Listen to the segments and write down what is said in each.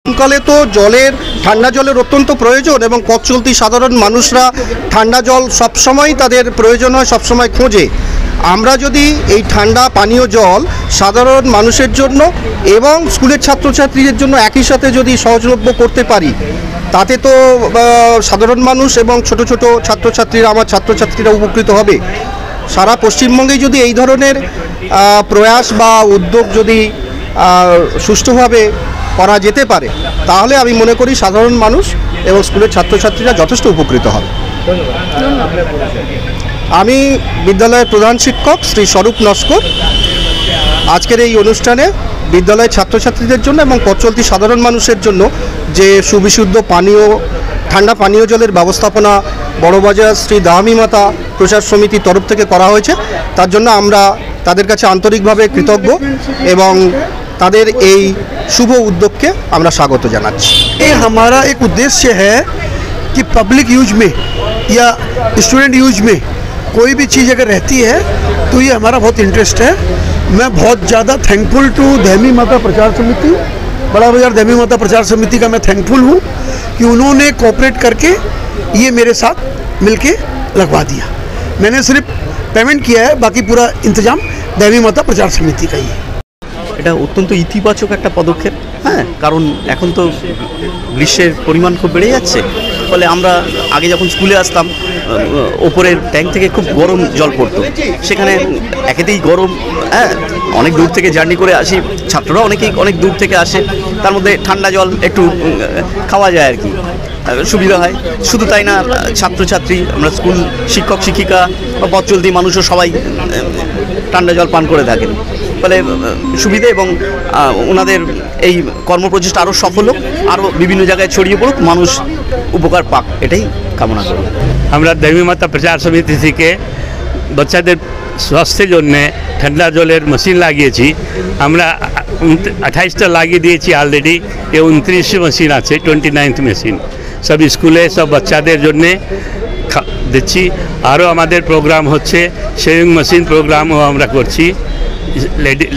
গরমকালে তো ঠান্ডা জলের অত্যন্ত প্রয়োজন এবং পথ চলতি সাধারণ মানুষরা ঠান্ডা জল সবসময় তাদের প্রয়োজন হয়, সবসময় খোঁজে। আমরা যদি এই ঠান্ডা পানীয় জল সাধারণ মানুষের জন্য এবং স্কুলের ছাত্রছাত্রীদের জন্য একই সাথে যদি সহজলভ্য করতে পারি, তাতে তো সাধারণ মানুষ এবং ছোট ছোট ছাত্রছাত্রীরা, আমার ছাত্রছাত্রীরা উপকৃত হবে। সারা পশ্চিমবঙ্গে যদি এই ধরনের প্রয়াস বা উদ্যোগ যদি সুষ্ঠুভাবে করা যেতে পারে, তাহলে আমি মনে করি সাধারণ মানুষ এবং স্কুলের ছাত্রছাত্রীরা যথেষ্ট উপকৃত হবে। আমি বিদ্যালয়ের প্রধান শিক্ষক শ্রী স্বরূপ নস্কর। আজকের এই অনুষ্ঠানে বিদ্যালয়ের ছাত্রছাত্রীদের জন্য এবং পথ চলতি সাধারণ মানুষের জন্য যে সুবিশুদ্ধ ঠান্ডা পানীয় জলের ব্যবস্থাপনা বড়বাজার শ্রী দাহামি মাতা প্রচার সমিতির তরফ থেকে করা হয়েছে, তার জন্য আমরা তাদের কাছে আন্তরিকভাবে কৃতজ্ঞ এবং তাদের এই शुभ उद्योग के আমরা স্বাগত জানাচ্ছি। ये हमारा एक उद्देश्य है कि पब्लिक यूज में या स्टूडेंट यूज में कोई भी चीज़ अगर रहती है तो ये हमारा बहुत इंटरेस्ट है। मैं बहुत ज़्यादा थैंकफुल टू दहमी माता प्रचार समिति, बड़ा बाजार दहमी माता प्रचार समिति का मैं थैंकफुल हूँ कि उन्होंने कोऑपरेट करके ये मेरे साथ मिलके लगवा दिया। मैंने सिर्फ पेमेंट किया है, बाकी पूरा इंतजाम दहमी माता प्रचार समिति का ही है। এটা অত্যন্ত ইতিবাচক একটা পদক্ষেপ, কারণ এখন তো গ্রীষ্মের পরিমাণ খুব বেড়ে যাচ্ছে। ফলে আমরা আগে যখন স্কুলে আসতাম, ওপরের ট্যাঙ্ক থেকে খুব গরম জল পড়তো, সেখানে একেতেই গরম, অনেক দূর থেকে জার্নি করে আসি, ছাত্ররা অনেক দূর থেকে আসে, তার মধ্যে ঠান্ডা জল একটু খাওয়া যায় আর কি, সুবিধা হয়। শুধু তাই না, ছাত্রছাত্রী, আমরা স্কুল শিক্ষক শিক্ষিকা বা পথ চলতি মানুষও সবাই ঠান্ডা জল পান করে থাকেন। ফলে সুবিধে এবং ওনাদের এই কর্মপ্রচেষ্টা আরও সফল হোক, আরও বিভিন্ন জায়গায় ছড়িয়ে পড়ুক, মানুষ উপকার পাক, এটাই কামনা করি। আমরা দেবী মাতা প্রচার সমিতি থেকে বাচ্চাদের স্বাস্থ্যের জন্যে ঠান্ডা জলের মেশিন লাগিয়েছি। আমরা 28টা লাগিয়ে দিয়েছি অলরেডি, 29 মেশিন আছে, 29th মেশিন সব স্কুলে সব বাচ্চাদের জন্যে দিচ্ছি। আরও আমাদের প্রোগ্রাম হচ্ছে, শেভিং মেশিন প্রোগ্রামও আমরা করছি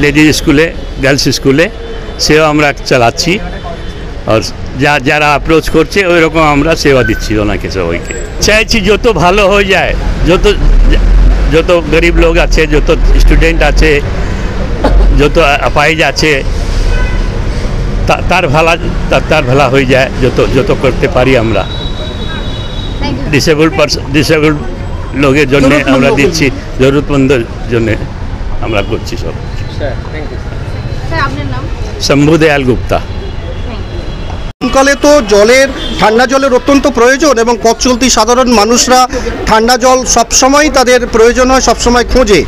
লেডিজ স্কুলে, গার্লস স্কুলে, সেও আমরা চালাচ্ছি। আর যারা অ্যাপ্রোচ করছে ওই রকম আমরা সেবা দিচ্ছি ওনাকে, সবাইকে চাইছি যত ভালো হয়ে যায়, যত গরিব লোক আছে, যত স্টুডেন্ট আছে, যত অ্যাপাইজ আছে, তার ভালো হয়ে যায়, যত করতে পারি আমরা। ডিসেবল লোকের জন্য আমরা দিচ্ছি, জরুরতমন্দের জন্য আমরা করছি সব। শম্ভু দয়াল গুপ্তা। গরমকালে তো ঠান্ডা জলের অত্যন্ত প্রয়োজন এবং পথ চলতি সাধারণ মানুষরা ঠান্ডা জল সবসময় তাদের প্রয়োজন হয়, সবসময় খোঁজে।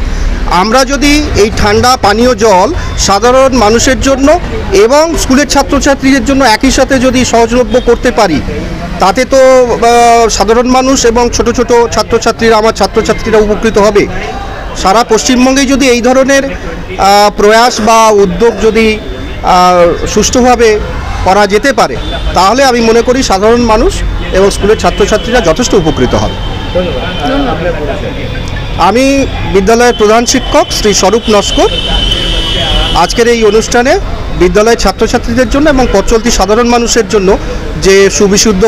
আমরা যদি এই ঠান্ডা পানীয় জল সাধারণ মানুষের জন্য এবং স্কুলের ছাত্রছাত্রীদের জন্য একই সাথে যদি সহজলভ্য করতে পারি, তাতে তো সাধারণ মানুষ এবং ছোট ছোট ছাত্রছাত্রীরা, আমার ছাত্রছাত্রীরা উপকৃত হবে। সারা পশ্চিমবঙ্গে যদি এই ধরনের প্রয়াস বা উদ্যোগ যদি সুষ্ঠুভাবে করা যেতে পারে, তাহলে আমি মনে করি সাধারণ মানুষ এবং স্কুলের ছাত্রছাত্রীরা যথেষ্ট উপকৃত হবে। আমি বিদ্যালয়ের প্রধান শিক্ষক শ্রী স্বরূপ নস্কর। আজকের এই অনুষ্ঠানে বিদ্যালয়ের ছাত্রছাত্রীদের জন্য এবং পথ চলতি সাধারণ মানুষের জন্য যে সুবিশুদ্ধ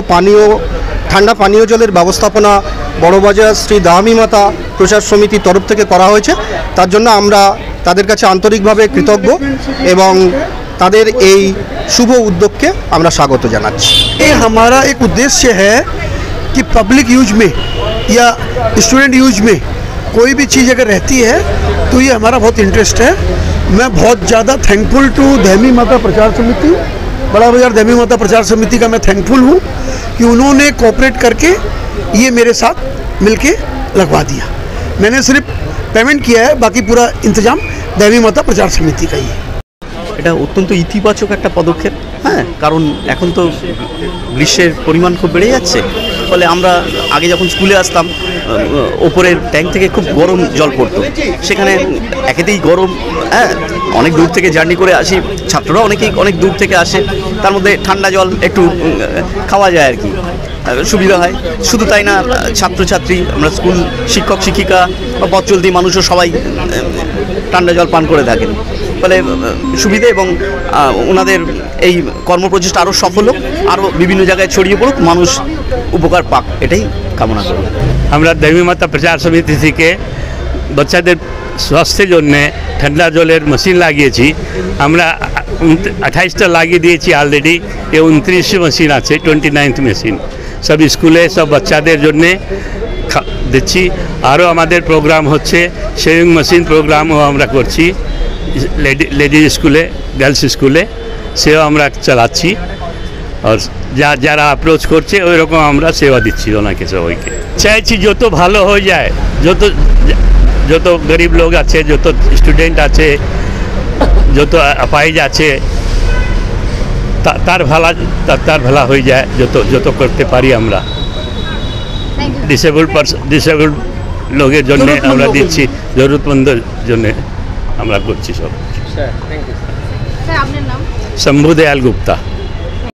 ঠান্ডা পানীয় জলের ব্যবস্থাপনা বড়বাজার শ্রী দাহামি মাতা প্রচার সমিতির তরফ থেকে করা হয়েছে, তার জন্য আমরা তাদের কাছে আন্তরিকভাবে কৃতজ্ঞ এবং তাদের এই शुभ उद्योग के আমরা স্বাগত জানাচ্ছি। ये हमारा एक उद्देश्य है कि पब्लिक यूज में या स्टूडेंट यूज में कोई भी चीज़ अगर रहती है तो ये हमारा बहुत इंटरेस्ट है। मैं बहुत ज़्यादा थैंकफुल टू दहमी माता प्रचार समिति, बड़ा बाजार दहमी माता प्रचार समिति का मैं थैंकफुल हूँ कि उन्होंने कोऑपरेट करके ये मेरे साथ मिलके लगवा दिया। मैंने सिर्फ पेमेंट किया है, बाकी पूरा इंतजाम दहमी माता प्रचार समिति का ही है। এটা অত্যন্ত ইতিবাচক একটা পদক্ষেপ, কারণ এখন তো গ্রীষ্মের পরিমাণ খুব বেড়ে যাচ্ছে। ফলে আমরা আগে যখন স্কুলে আসতাম, ওপরের ট্যাঙ্ক থেকে খুব গরম জল পড়তো, সেখানে একেতেই গরম, অনেক দূর থেকে জার্নি করে আসি, ছাত্ররা অনেক দূর থেকে আসে, তার মধ্যে ঠান্ডা জল একটু খাওয়া যায় আর কি, সুবিধা হয়। শুধু তাই না, ছাত্রছাত্রী, আমরা স্কুল শিক্ষক শিক্ষিকা বা পথ চলতি মানুষও সবাই ঠান্ডা জল পান করে থাকেন। ফলে সুবিধে এবং ওনাদের এই কর্মপ্রচেষ্টা আরও সফল হোক, আরও বিভিন্ন জায়গায় ছড়িয়ে পড়ুক, মানুষ উপকার পাক, এটাই কামনা করব। আমরা দেবী মাতা প্রচার সমিতি থেকে বাচ্চাদের স্বাস্থ্যের জন্যে ঠান্ডা জলের মেশিন লাগিয়েছি। আমরা 28টা লাগিয়ে দিয়েছি অলরেডি, এ 29 মেশিন আছে, 29th মেশিন সব স্কুলে সব বাচ্চাদের জন্যে দিচ্ছি। আরও আমাদের প্রোগ্রাম হচ্ছে শেভিং মেশিন প্রোগ্রামও আমরা করছি লেডিজ স্কুলে, গার্লস স্কুলে, সেও আমরা চালাচ্ছি। আর যারা অ্যাপ্রোচ করছে ওই রকম আমরা সেবা দিচ্ছি ওনাকে সবাইকে। চাইছি যত ভালো হয়ে যায়, যত গরিব লোক আছে, যত স্টুডেন্ট আছে, যত অ্যাপাইজ আছে, তার ভালো হয়ে যায়, যত করতে পারি আমরা। ডিসেবলড লোকের জন্য আমরা দিচ্ছি, জরুরতমন্দের জন্য আমরা করছি সব। স্যার আপনার নাম? শম্ভু দয়াল গুপ্তা।